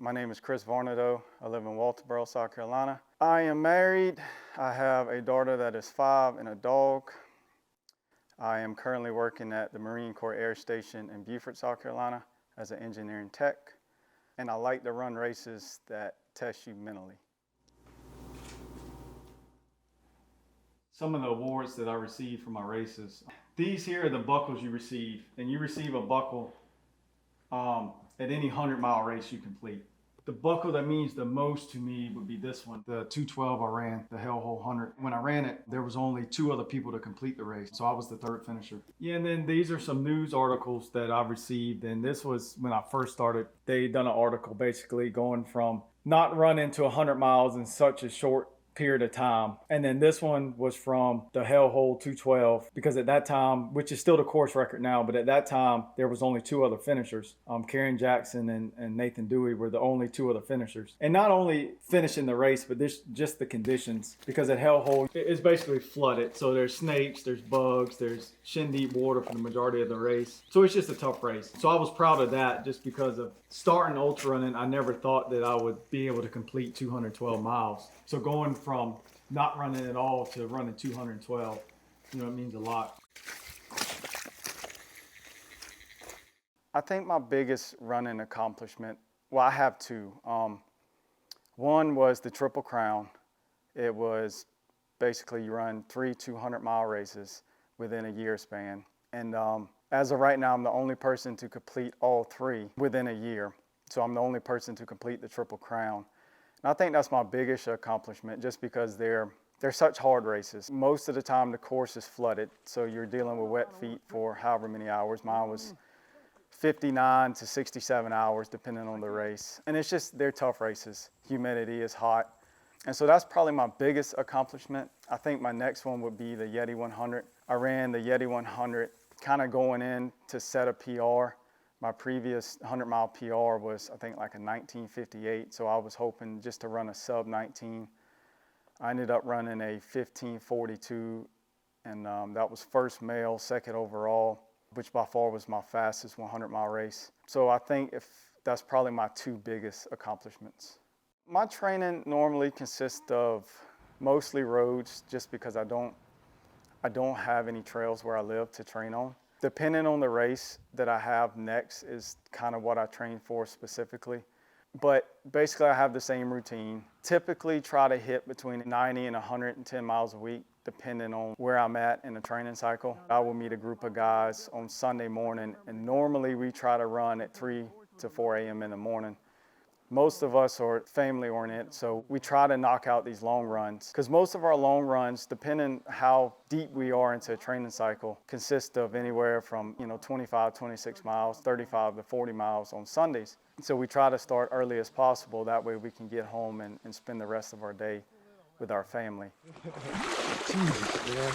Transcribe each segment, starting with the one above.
My name is Chris Varnado. I live in Walterboro, South Carolina. I am married. I have a daughter that is 5 and a dog. I am currently working at the Marine Corps Air Station in Beaufort, South Carolina as an engineering tech. And I like to run races that test you mentally. Some of the awards that I received for my races. These here are the buckles you receive, and you receive a buckle at any 100-mile race you complete. The buckle that means the most to me would be this one, the 212 I ran, the Hellhole 100. When I ran it, there was only 2 other people to complete the race, so I was the 3rd finisher. Yeah, and then these are some news articles that I've received, and this was when I first started. They done an article basically going from not running to 100 miles in such a short period of time. And then this one was from the Hellhole 212, because at that time, which is still the course record now, but at that time there was only 2 other finishers. Karen Jackson and Nathan Dewey were the only 2 other finishers. And not only finishing the race, but just the conditions, because at Hellhole it's basically flooded. So there's snakes, there's bugs, there's shin deep water for the majority of the race. So it's just a tough race. So I was proud of that, just because of starting ultra running. I never thought that I would be able to complete 212 miles. So going from not running at all to running 212, it means a lot. I think my biggest running accomplishment, well, I have 2. One was the Triple Crown. It was basically you run 3 200-mile races within a year span. And as of right now, I'm the only person to complete all 3 within a year. So I'm the only person to complete the Triple Crown. And I think that's my biggest accomplishment, just because they're such hard races. Most of the time the course is flooded, so you're dealing with wet feet for however many hours. Mine was 59 to 67 hours, depending on the race. And it's just, they're tough races. Humidity is hot. And so that's probably my biggest accomplishment. I think my next one would be the Yeti 100. I ran the Yeti 100 kind of going in to set a PR. My previous 100-mile PR was, I think, like a 19:58, so I was hoping just to run a sub 19. I ended up running a 15:42, and that was first male, 2nd overall, which by far was my fastest 100-mile race. So I think that's probably my 2 biggest accomplishments. My training normally consists of mostly roads, just because I don't have any trails where I live to train on. Depending on the race that I have next is kind of what I train for specifically. But basically I have the same routine. Typically try to hit between 90 and 110 miles a week, depending on where I'm at in the training cycle. I will meet a group of guys on Sunday morning, and normally we try to run at 3 to 4 a.m. in the morning. Most of us are family oriented, so we try to knock out these long runs, because most of our long runs, depending how deep we are into a training cycle, consist of anywhere from 25, 26 miles, 35 to 40 miles on Sundays. So we try to start early as possible. That way we can get home and spend the rest of our day with our family. Jesus, man.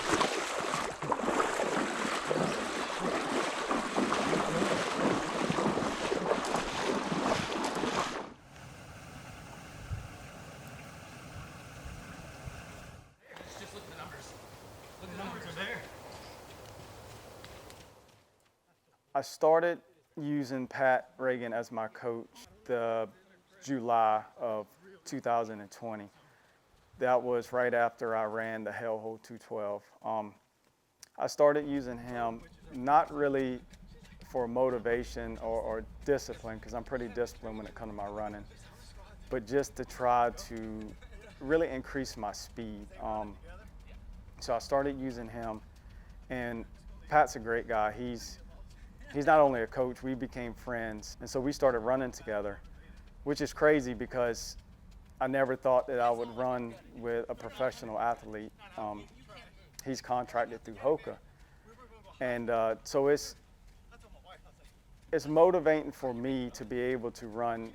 I started using Pat Reagan as my coach the July of 2020. That was right after I ran the Hellhole 212. I started using him not really for motivation or discipline, because I'm pretty disciplined when it comes to my running, but just to try to really increase my speed. So I started using him, and Pat's a great guy. He's not only a coach, we became friends. And so we started running together, which is crazy because I never thought that I would run with a professional athlete. He's contracted through Hoka. And so it's motivating for me to be able to run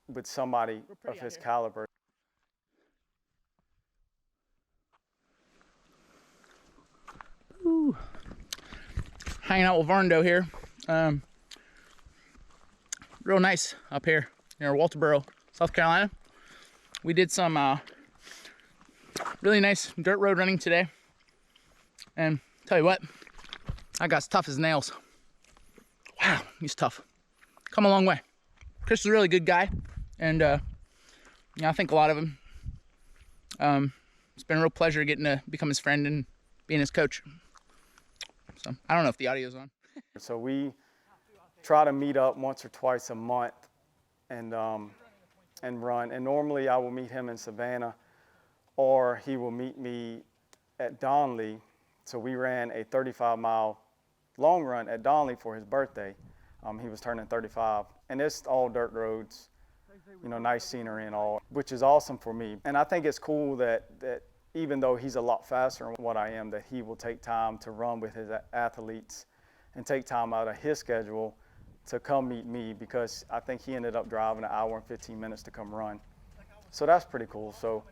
with somebody of his caliber. Ooh. Hanging out with Varnado here. Real nice up here near Walterboro, South Carolina. We did some really nice dirt road running today. And tell you what, I got as tough as nails. Wow, he's tough. Come a long way. Chris is a really good guy. And I think a lot of them. It's been a real pleasure getting to become his friend and being his coach. So I don't know if the audio's on. So we try to meet up once or twice a month and run. And normally I will meet him in Savannah, or he will meet me at Donley. So we ran a 35-mile long run at Donley for his birthday. He was turning 35, and it's all dirt roads, nice scenery and all, which is awesome for me. And I think it's cool that even though he's a lot faster than what I am, that he will take time to run with his athletes and take time out of his schedule to come meet me, because I think he ended up driving an hour and 15 minutes to come run. So that's pretty cool. So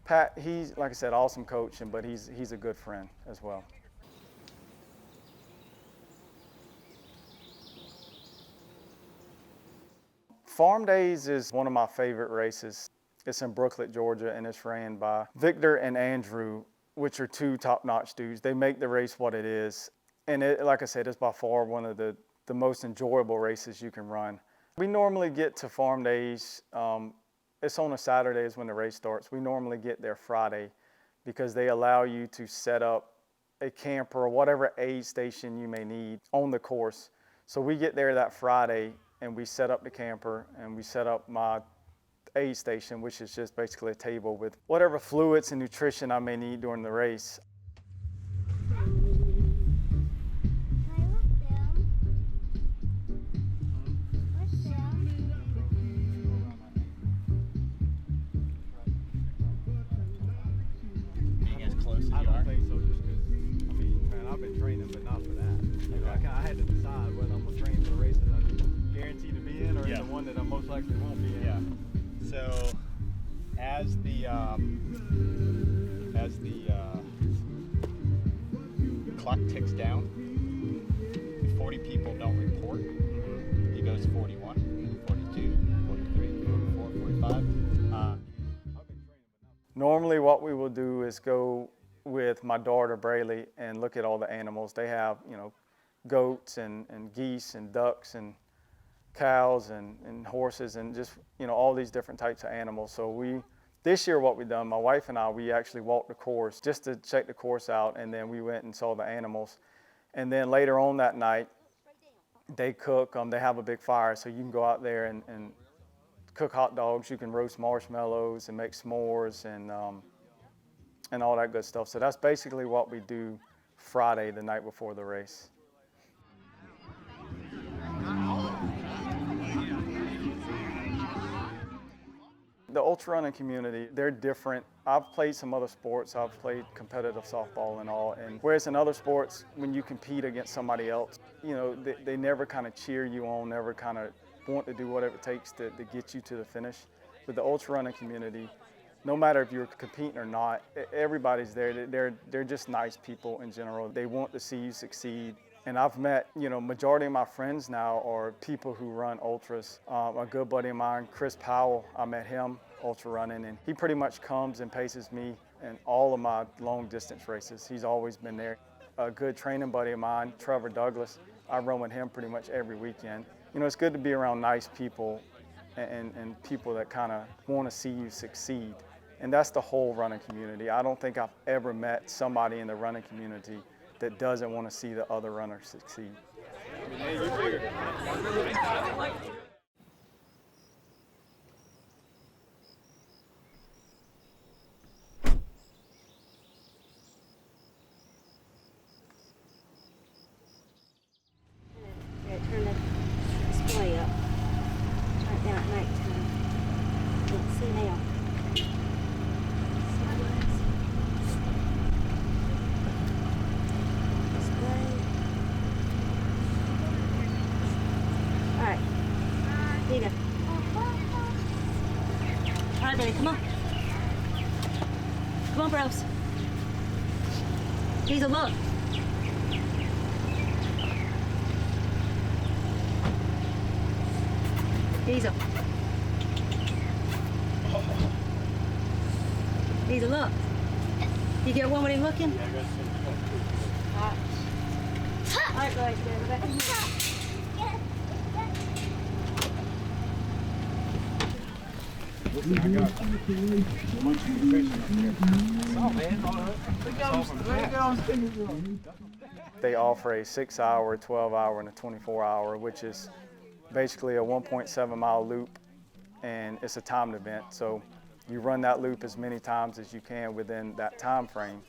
Pat, he's, like I said, awesome coach, but he's a good friend as well. Farm Days is one of my favorite races. It's in Brooklet, Georgia, and it's ran by Victor and Andrew, which are two top-notch dudes. They make the race what it is. And like I said, it's by far one of the most enjoyable races you can run. We normally get to Farm Days, it's on a Saturday is when the race starts. We normally get there Friday because they allow you to set up a camper or whatever aid station you may need on the course. So we get there that Friday and we set up the camper and we set up my aid station, which is just basically a table with whatever fluids and nutrition I may need during the race. I don't think so, just because, I've been training, but not for that. I had to decide whether I'm going to train for the races I'm guaranteed to be in or the one that I most likely won't be in. Yeah. So, as the clock ticks down, if 40 people don't report, he goes 41, 42, 43, 44, 45. Normally what we will do is go with my daughter Braylee and look at all the animals. They have, goats and geese and ducks and cows and horses and just, all these different types of animals. So this year what we done, my wife and I, we actually walked the course just to check the course out, and then we went and saw the animals. And then later on that night, they cook, they have a big fire, so you can go out there and cook hot dogs, you can roast marshmallows and make s'mores and all that good stuff. So that's basically what we do Friday, the night before the race. The ultra running community, they're different. I've played some other sports. I've played competitive softball and all. And whereas in other sports, when you compete against somebody else, they never kind of cheer you on, never kind of want to do whatever it takes to get you to the finish. With the ultra running community, no matter if you're competing or not, everybody's there. They're just nice people in general. They want to see you succeed. And I've met, majority of my friends now are people who run ultras. A good buddy of mine, Chris Powell, I met him ultra running, and he pretty much comes and paces me in all of my long distance races. He's always been there. A good training buddy of mine, Trevor Douglas, I run with him pretty much every weekend. It's good to be around nice people and people that kind of want to see you succeed. And that's the whole running community. I don't think I've ever met somebody in the running community that doesn't want to see the other runners succeed. Turn the display up. Turn it down at nighttime. Can't see now. Display. All right. Here you go. All right, baby, come on. Come on, bros. Hazel, look. Hazel. Hazel, look. You get one with him looking? Yeah, I got some. All right, guys, go back in here. They offer a 6-hour, 12-hour, and a 24-hour, which is basically a 1.7-mile loop, and it's a timed event. So you run that loop as many times as you can within that time frame.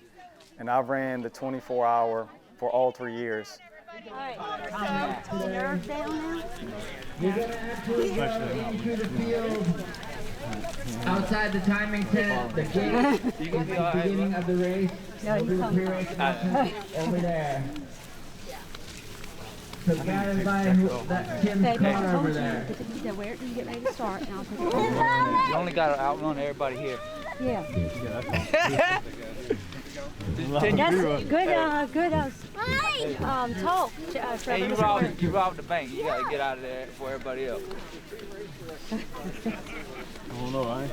And I ran the 24-hour for all 3 years. All right, so the nerve down now? You're going to actually go into the field outside the timing tent. The gate is the beginning of the race. We'll do the pre-race announcement over there. So guided by that Tim's car over there. Where do you get ready to start? And I'll take it. You only got to outrun everybody here. Yeah. Ten, That's you, good talk, hey, Trevor. you robbed the bank. You got to get out of there before everybody else. I don't know, I ain't.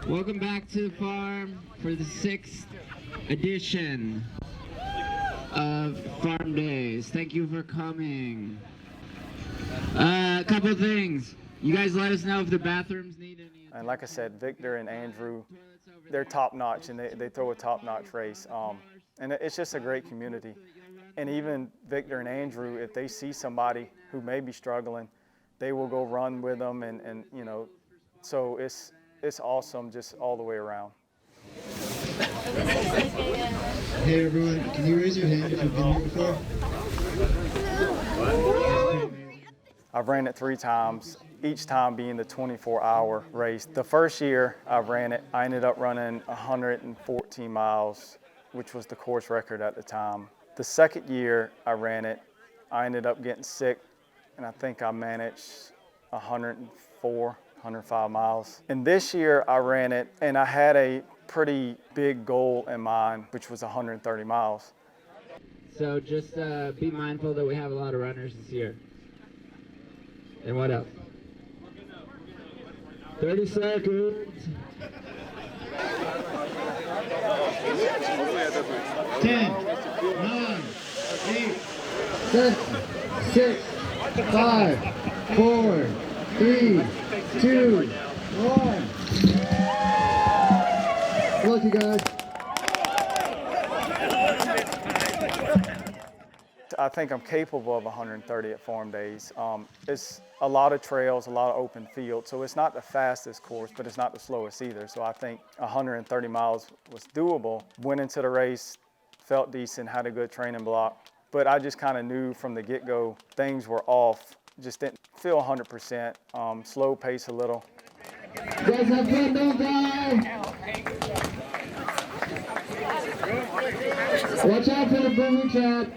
Welcome back to the farm for the 6th edition of Farm Days. Thank you for coming. A couple of things. You guys let us know if the bathrooms need any. And like I said, Victor and Andrew, they're top-notch, and they throw a top-notch race. And it's just a great community. And even Victor and Andrew, if they see somebody who may be struggling, they will go run with them, and you know, so it's awesome just all the way around. Hey everyone, can you raise your hand if you've been here before? I've ran it 3 times, each time being the 24-hour race. The first year I ran it, I ended up running 114 miles, which was the course record at the time. The second year I ran it, I ended up getting sick, and I think I managed 105 miles. And this year I ran it, and I had a pretty big goal in mind, which was 130 miles. So just be mindful that we have a lot of runners this year. And what else? 30 seconds. 10, 9, 8, 7, 6, 5, 4, 3, 2, 1. Good luck, you guys. I think I'm capable of 130 at Farm Days. It's a lot of trails, a lot of open field, so it's not the fastest course, but it's not the slowest either. So I think 130 miles was doable. Went into the race, felt decent, had a good training block, but I just kind of knew from the get-go things were off. Just didn't feel 100%, slow pace a little. You guys have fun, don't die! Watch out for the booby trap.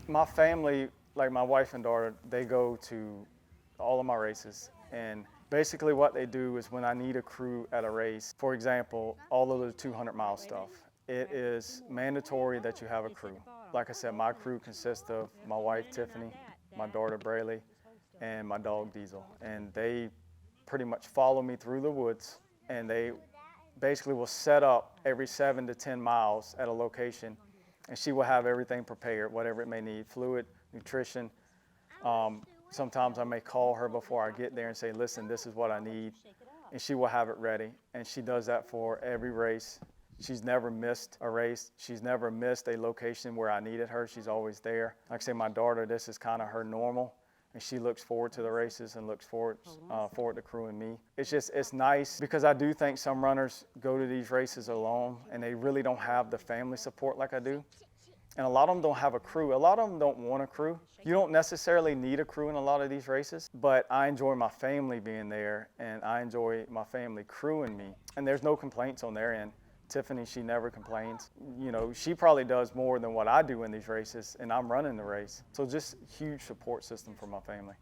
My family, like my wife and daughter, they go to all of my races, and basically what they do is when I need a crew at a race, for example, all of the 200-mile stuff, it is mandatory that you have a crew. Like I said, my crew consists of my wife, Tiffany, my daughter, Braylee, and my dog, Diesel. And they pretty much follow me through the woods, and they basically will set up every 7 to 10 miles at a location, and she will have everything prepared, whatever it may need, fluid, nutrition. Sometimes I may call her before I get there and say, listen, this is what I need, and she will have it ready. And she does that for every race. She's never missed a race. She's never missed a location where I needed her. She's always there. Like I say, my daughter, this is kind of her normal, and she looks forward to the races and looks forward to crewing me. It's nice because I do think some runners go to these races alone and they really don't have the family support like I do. And a lot of them don't have a crew. A lot of them don't want a crew. You don't necessarily need a crew in a lot of these races, but I enjoy my family being there, and I enjoy my family crewing me. And there's no complaints on their end. Tiffany, she never complains. You know, she probably does more than what I do in these races, and I'm running the race. So just huge support system for my family.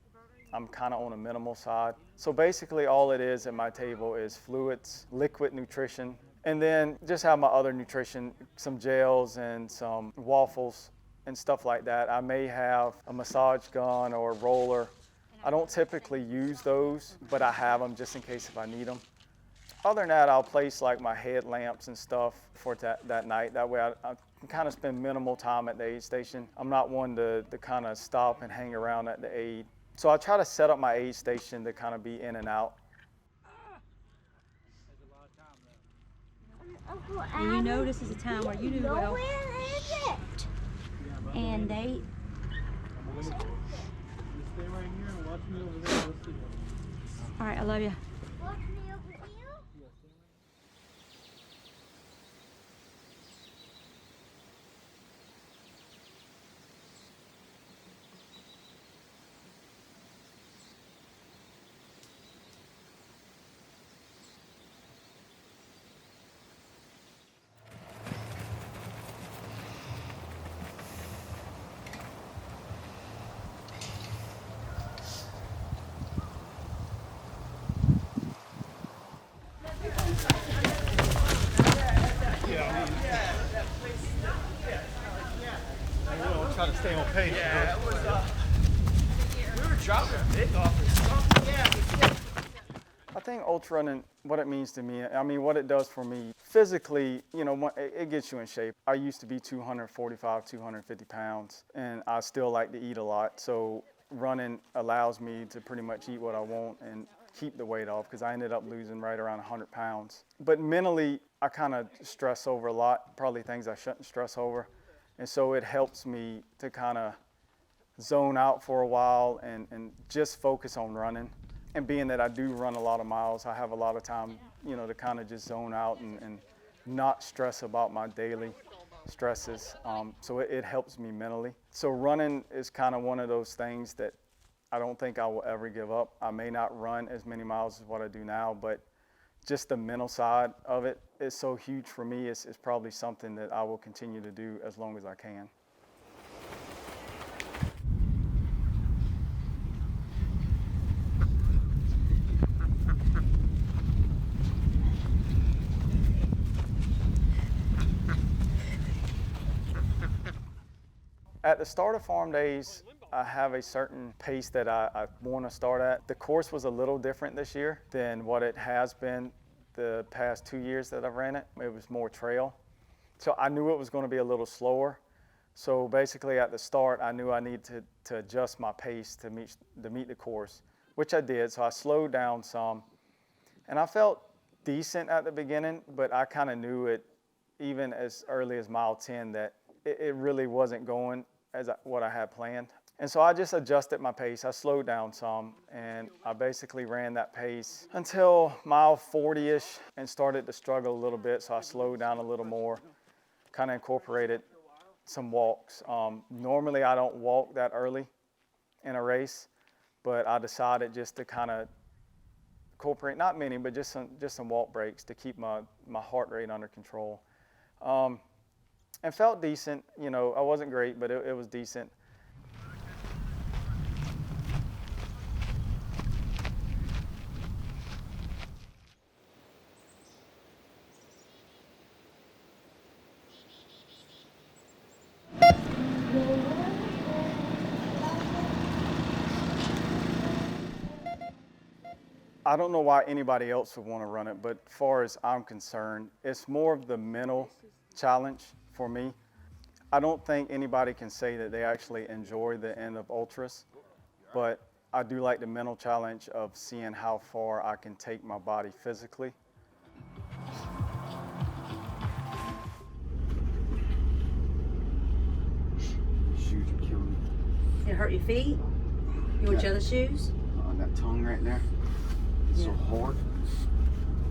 I'm kind of on a minimal side. So basically all it is at my table is fluids, liquid nutrition, and then just have my other nutrition, some gels and some waffles, and stuff like that. I may have a massage gun or a roller. I don't typically use those, but I have them just in case if I need them. Other than that, I'll place like my headlamps and stuff for that night. That way I can kind of spend minimal time at the aid station. I'm not one to kind of stop and hang around at the aid. So I try to set up my aid station to kind of be in and out. And you know this is a time where you do well. Where is it? And they. All right, I love you. Watch me over here. Try to stay on pace. Yeah, it was, we were dropping a big off or something. Yeah. I think ultra running, what it means to me, I mean, what it does for me physically, you know, it gets you in shape. I used to be 245, 250 pounds, and I still like to eat a lot. So running allows me to pretty much eat what I want and keep the weight off, because I ended up losing right around 100 pounds. But mentally, I kind of stress over a lot, probably things I shouldn't stress over. And so it helps me to kind of zone out for a while and just focus on running. And being that I do run a lot of miles, I have a lot of time, you know, to kind of just zone out and not stress about my daily stresses. So it helps me mentally. So running is kind of one of those things that I don't think I will ever give up. I may not run as many miles as what I do now, but just the mental side of it is so huge for me. It's probably something that I will continue to do as long as I can. At the start of Farm Days, I have a certain pace that I want to start at. The course was a little different this year than what it has been the past 2 years that I've ran it. It was more trail. So I knew it was going to be a little slower. So basically at the start, I knew I needed to adjust my pace to meet the course, which I did. So I slowed down some. And I felt decent at the beginning, but I kind of knew it even as early as mile 10 that it really wasn't going as what I had planned. And so I just adjusted my pace. I slowed down some, and I basically ran that pace until mile 40-ish and started to struggle a little bit, so I slowed down a little more, kind of incorporated some walks. Normally I don't walk that early in a race, but I decided just to kind of incorporate, not many, but just some walk breaks to keep my heart rate under control. And felt decent. You know, I wasn't great, but it was decent. I don't know why anybody else would want to run it, but as far as I'm concerned, it's more of the mental challenge for me. I don't think anybody can say that they actually enjoy the end of ultras, but I do like the mental challenge of seeing how far I can take my body physically. Shoes are killing me. Did it hurt your feet? You want your other shoes? On that tongue right there. It's so hard.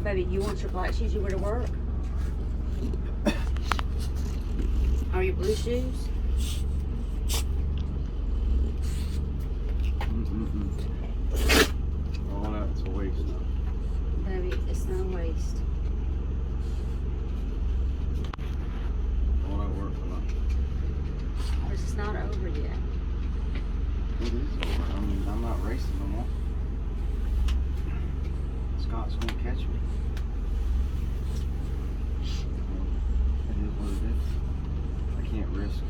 Baby, you want your black shoes you wear to work? Are your blue shoes? All that's a waste now. Baby, it's not a waste. All that work for nothing. Because it's not over yet. It is over. I mean, I'm not racing no more. Scott's gonna catch me. It is what it is. I can't risk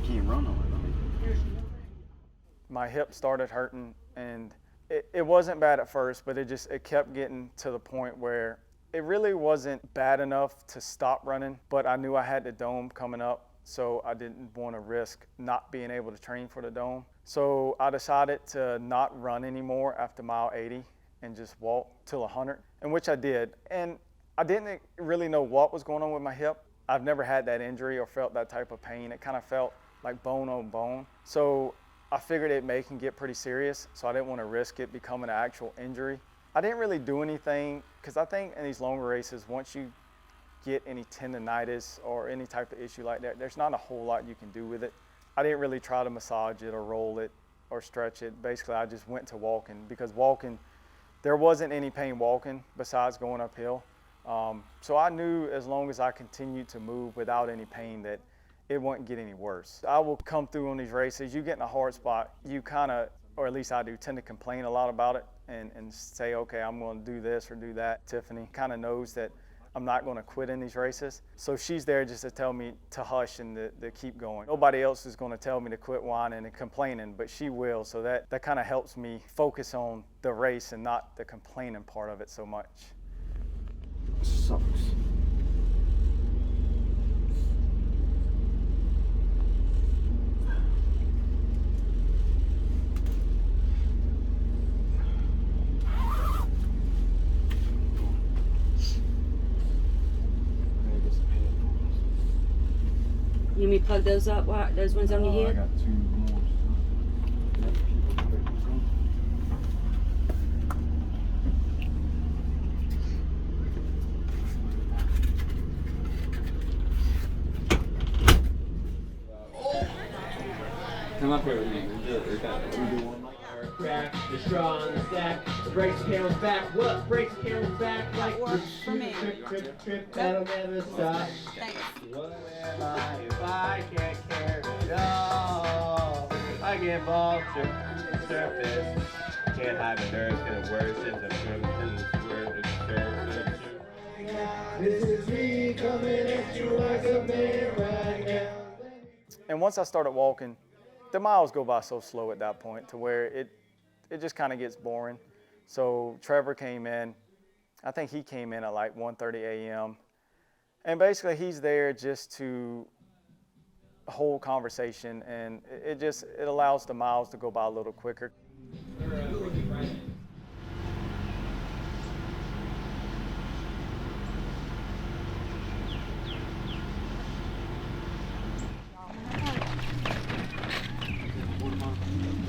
can't run on it. I mean, my hip started hurting, and it wasn't bad at first, but it kept getting to the point where it really wasn't bad enough to stop running, but I knew I had the dome coming up, so I didn't want to risk not being able to train for the dome. So I decided to not run anymore after mile 80 and just walk till 100, and which I did. And I didn't really know what was going on with my hip. I've never had that injury or felt that type of pain. It kind of felt like bone on bone. So I figured it may can get pretty serious, so I didn't want to risk it becoming an actual injury. I didn't really do anything, because I think in these longer races, once you get any tendonitis or any type of issue like that, there's not a whole lot you can do with it. I didn't really try to massage it or roll it or stretch it. Basically, I just went to walking, because walking, there wasn't any pain walking besides going uphill. So I knew as long as I continued to move without any pain that it wouldn't get any worse. I will come through on these races, you get in a hard spot, you kind of, or at least I do, tend to complain a lot about it and say, okay, I'm going to do this or do that. Tiffany kind of knows that I'm not going to quit in these races. So she's there just to tell me to hush and to keep going. Nobody else is going to tell me to quit whining and complaining, but she will. So that kind of helps me focus on the race and not the complaining part of it so much. sucks. You want me to plug those up? Those ones on your I head? got 2 more. Come up here with me. We'll do one more. Crack, the straw on the stack, breaks the camel's back. What breaks the camel's back? Like works for me. Trip, that'll never stop. Thanks. What am I if I can't carry it all? I get ball trip, surface. Can't hide the nerves, gonna worsen the truth and swear the surface. This is me coming at you like a man right now. And once I started walking, the miles go by so slow at that point to where it just kind of gets boring. So Trevor came in. I think he came in at like 1:30 a.m. And basically he's there just to hold conversation, and it allows the miles to go by a little quicker.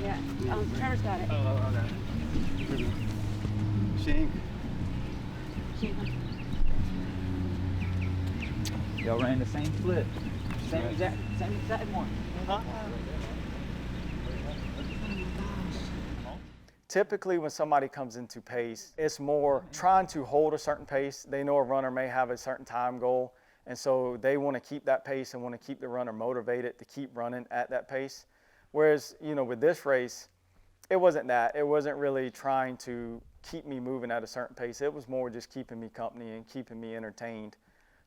Yeah, Trevor's got it. Oh, okay. Shink. Y'all ran the same split. Same exact one. Typically when somebody comes into pace, it's more trying to hold a certain pace. They know a runner may have a certain time goal, and so they want to keep that pace and want to keep the runner motivated to keep running at that pace. Whereas, with this race, it wasn't that. It wasn't really trying to keep me moving at a certain pace. It was more just keeping me company and keeping me entertained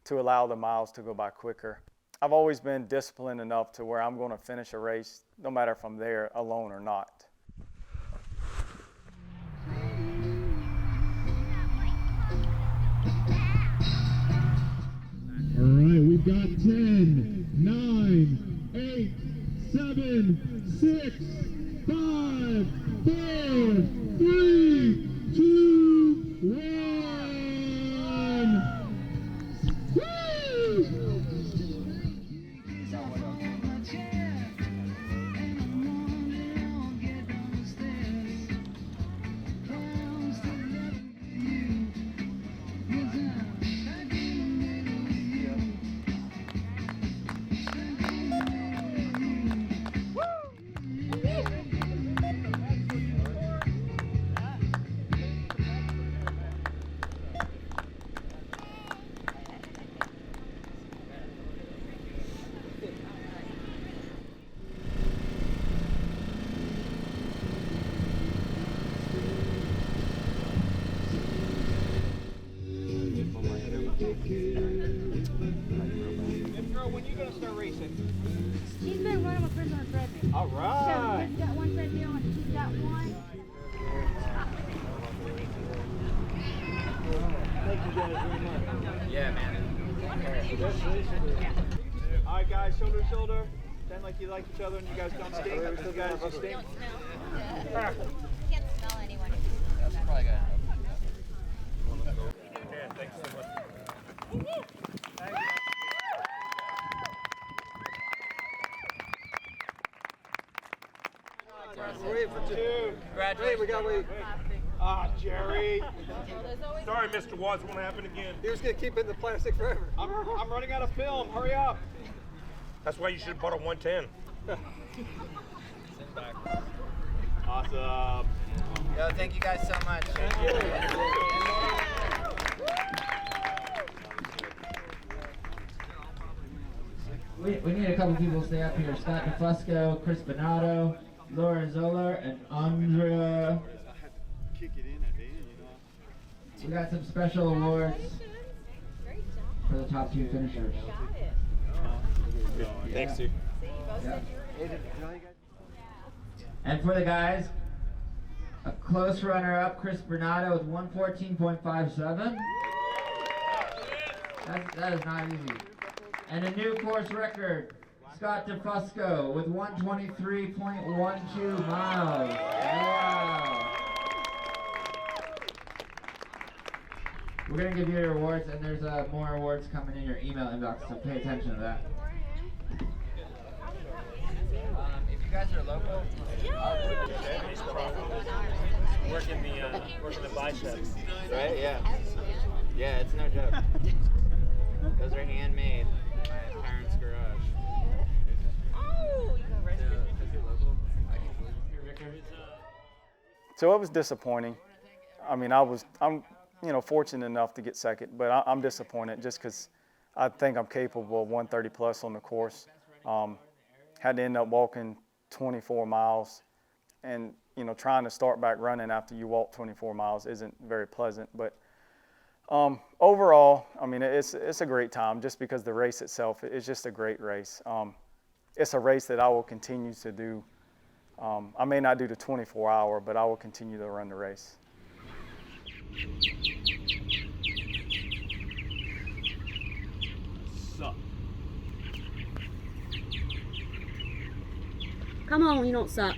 to allow the miles to go by quicker. I've always been disciplined enough to where I'm going to finish a race, no matter if I'm there alone or not. All right, we've got 10, 9, 8, 7, 6, 5, 4, 3, 2, 1. Woo! He's been running with treadmill. All right. He's got one treadmill and she's got one. Thank you guys very much. Yeah, man. All right, guys, shoulder to shoulder. Pretend like you like each other and you guys don't stink. You guys just stink. Can't smell anyone. That's probably good. Thanks so much. Wait for two. Wait, we got wait. Ah, Jerry. Sorry, Mr. Watts, won't happen again. He was gonna keep it in the plastic forever. I'm running out of film. Hurry up. That's why you should have bought a 110. Awesome. Yo, thank you guys so much. We need a couple people to stay up here. Scott DeFusco, Chris Bonato, Laura Zoller, and Andrea. Kick it in at the end, you know. We got some special awards for the top 2 finishers. Thanks, dude. Yeah. And for the guys, a close runner-up, Chris Bernardo with 114.57. That is not easy. And a new course record, Scott DeFusco with 123.12 miles. Wow. We're going to give you your awards, and there's more awards coming in your email inbox, so pay attention to that. If you guys are local, Working the biceps. right? Yeah. Yeah, it's no joke. Those are handmade in my parents' garage. Oh, you can rest So it was disappointing. I mean, I'm fortunate enough to get second, but I'm disappointed just because I think I'm capable of 130 plus on the course. Had to end up walking 24 miles, and trying to start back running after you walk 24 miles isn't very pleasant. But overall, I mean, it's a great time just because the race itself is just a great race. It's a race that I will continue to do. I may not do the 24-hour, but I will continue to run the race. Suck. Come on, you don't suck.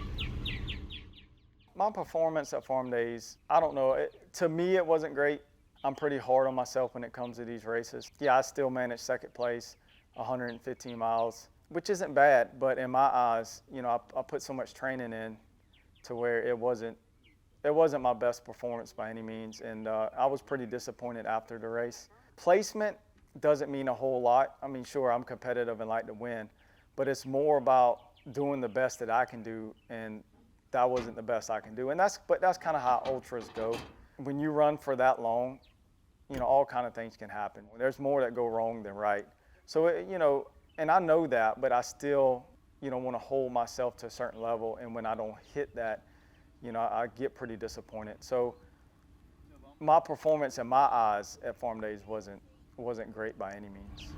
My performance at Farm Days, I don't know. To me, it wasn't great. I'm pretty hard on myself when it comes to these races. Yeah, I still managed second place, 115 miles, which isn't bad. But in my eyes, I put so much training in to where it wasn't my best performance by any means. And I was pretty disappointed after the race. Placement doesn't mean a whole lot. I mean, sure, I'm competitive and like to win, but it's more about doing the best that I can do, and that wasn't the best I can do. And that's kind of how ultras go. When you run for that long, all kind of things can happen. There's more that go wrong than right. So, and I know that, but I still, want to hold myself to a certain level. And when I don't hit that, I get pretty disappointed. So my performance in my eyes at Farm Days wasn't great by any means.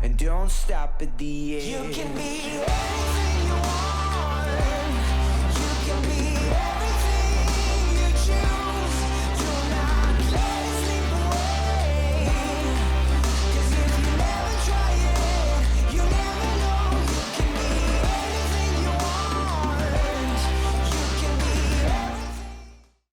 and don't stop at the edge. You can be